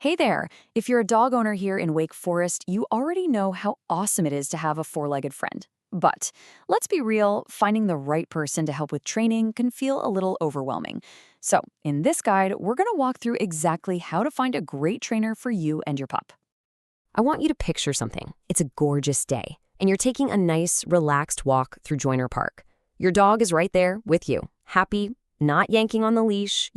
Hey there! If you're a dog owner here in Wake Forest, you already know how awesome it is to have a four-legged friend. But let's be real, finding the right person to help with training can feel a little overwhelming. So, in this guide, we're going to walk through exactly how to find a great trainer for you and your pup. I want you to picture something. It's a gorgeous day, and you're taking a nice, relaxed walk through Joyner Park. Your dog is right there with you, happy, not yanking on the leash.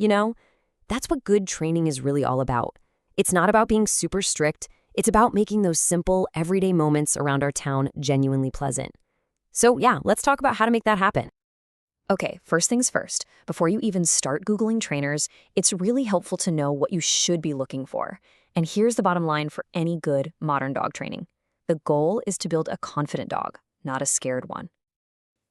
That's what good training is really all about. It's not about being super strict. It's about making those simple, everyday moments around our town genuinely pleasant. So yeah, let's talk about how to make that happen. Okay, first things first. Before you even start Googling trainers, it's really helpful to know what you should be looking for. And here's the bottom line for any good modern dog training. The goal is to build a confident dog, not a scared one.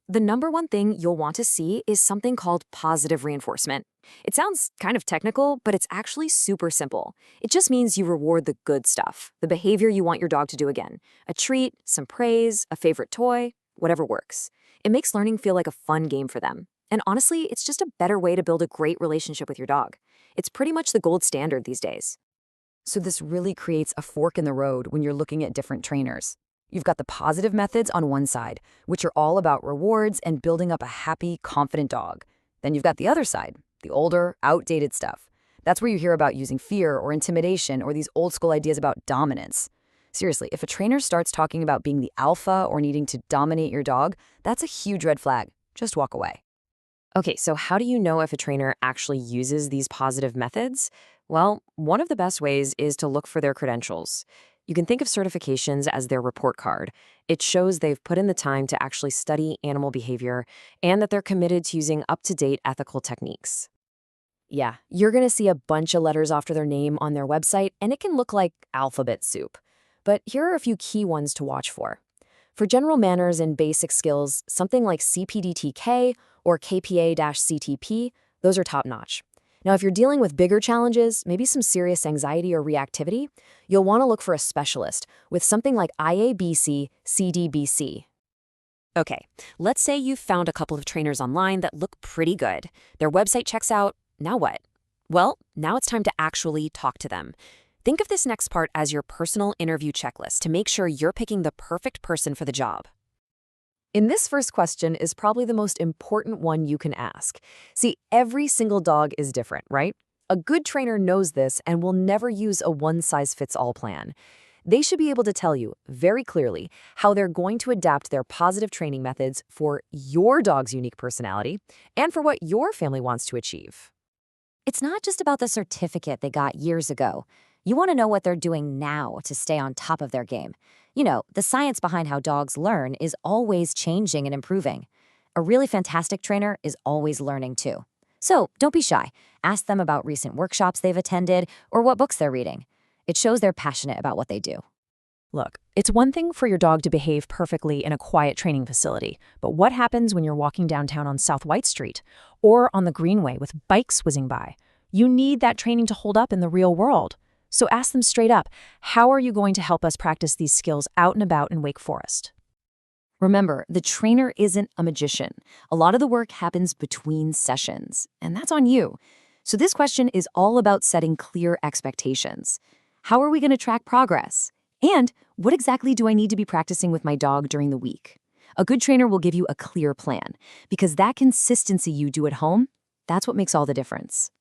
The number one thing you'll want to see is something called positive reinforcement. It sounds kind of technical, but it's actually super simple. It just means you reward the good stuff, the behavior you want your dog to do again. A treat, some praise, a favorite toy, whatever works. It makes learning feel like a fun game for them. And honestly, it's just a better way to build a great relationship with your dog. It's pretty much the gold standard these days. So this really creates a fork in the road when you're looking at different trainers. You've got the positive methods on one side, which are all about rewards and building up a happy, confident dog. Then you've got the other side, the older, outdated stuff. That's where you hear about using fear or intimidation or these old school ideas about dominance. Seriously, if a trainer starts talking about being the alpha or needing to dominate your dog, that's a huge red flag. Just walk away. Okay, so how do you know if a trainer actually uses these positive methods? Well, one of the best ways is to look for their credentials. You can think of certifications as their report card. It shows they've put in the time to actually study animal behavior and that they're committed to using up-to-date ethical techniques. Yeah, you're going to see a bunch of letters after their name on their website, and it can look like alphabet soup. But here are a few key ones to watch for. For general manners and basic skills, something like CPDTK or KPA-CTP, those are top-notch. Now, if you're dealing with bigger challenges, maybe some serious anxiety or reactivity, you'll want to look for a specialist with something like IABC, CDBC. Okay, let's say you've found a couple of trainers online that look pretty good. Their website checks out. Now what? Well, now it's time to actually talk to them. Think of this next part as your personal interview checklist to make sure you're picking the perfect person for the job. In this first question is probably the most important one you can ask. See, every single dog is different, right? A good trainer knows this and will never use a one-size-fits-all plan. They should be able to tell you very clearly how they're going to adapt their positive training methods for your dog's unique personality and for what your family wants to achieve. It's not just about the certificate they got years ago. You want to know what they're doing now to stay on top of their game. The science behind how dogs learn is always changing and improving. A really fantastic trainer is always learning too. So don't be shy. Ask them about recent workshops they've attended or what books they're reading. It shows they're passionate about what they do. Look, it's one thing for your dog to behave perfectly in a quiet training facility, but what happens when you're walking downtown on South White Street or on the Greenway with bikes whizzing by? You need that training to hold up in the real world. So ask them straight up, how are you going to help us practice these skills out and about in Wake Forest? Remember, the trainer isn't a magician. A lot of the work happens between sessions, and that's on you. So this question is all about setting clear expectations. How are we going to track progress? And what exactly do I need to be practicing with my dog during the week? A good trainer will give you a clear plan, because that consistency you do at home, that's what makes all the difference.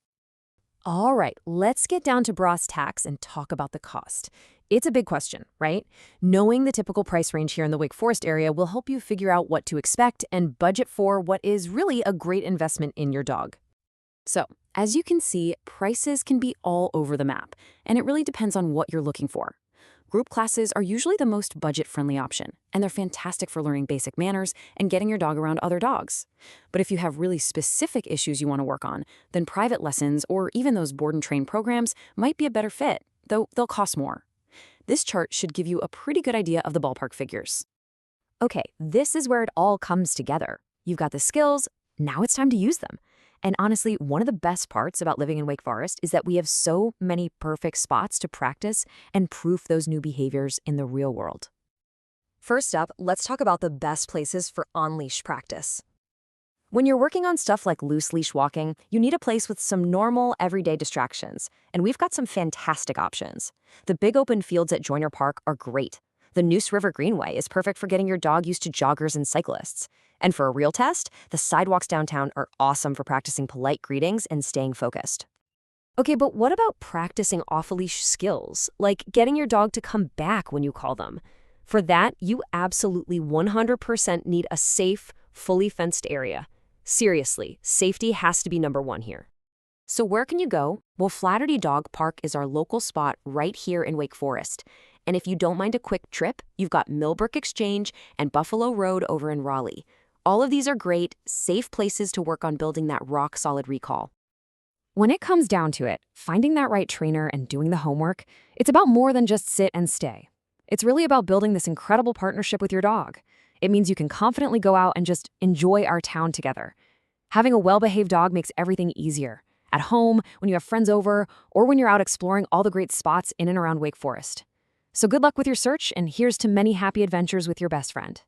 All right, let's get down to brass tacks and talk about the cost. It's a big question, right? Knowing the typical price range here in the Wake Forest area will help you figure out what to expect and budget for what is really a great investment in your dog. So, as you can see, prices can be all over the map, and it really depends on what you're looking for. Group classes are usually the most budget-friendly option, and they're fantastic for learning basic manners and getting your dog around other dogs. But if you have really specific issues you want to work on, then private lessons or even those board and train programs might be a better fit, though they'll cost more. This chart should give you a pretty good idea of the ballpark figures. Okay, this is where it all comes together. You've got the skills, now it's time to use them. And honestly, one of the best parts about living in Wake Forest is that we have so many perfect spots to practice and proof those new behaviors in the real world. First up, let's talk about the best places for on-leash practice. When you're working on stuff like loose leash walking, you need a place with some normal, everyday distractions, and we've got some fantastic options. The big open fields at Joyner Park are great. The Neuse River Greenway is perfect for getting your dog used to joggers and cyclists. And for a real test, the sidewalks downtown are awesome for practicing polite greetings and staying focused. Okay, but what about practicing off-leash skills, like getting your dog to come back when you call them? For that, you absolutely 100% need a safe, fully fenced area. Seriously, safety has to be number one here. So where can you go? Well, Flatterty Dog Park is our local spot right here in Wake Forest. And if you don't mind a quick trip, you've got Millbrook Exchange and Buffalo Road over in Raleigh. All of these are great, safe places to work on building that rock-solid recall. When it comes down to it, finding that right trainer and doing the homework, it's about more than just sit and stay. It's really about building this incredible partnership with your dog. It means you can confidently go out and just enjoy our town together. Having a well-behaved dog makes everything easier. At home, when you have friends over, or when you're out exploring all the great spots in and around Wake Forest. So good luck with your search, and here's to many happy adventures with your best friend.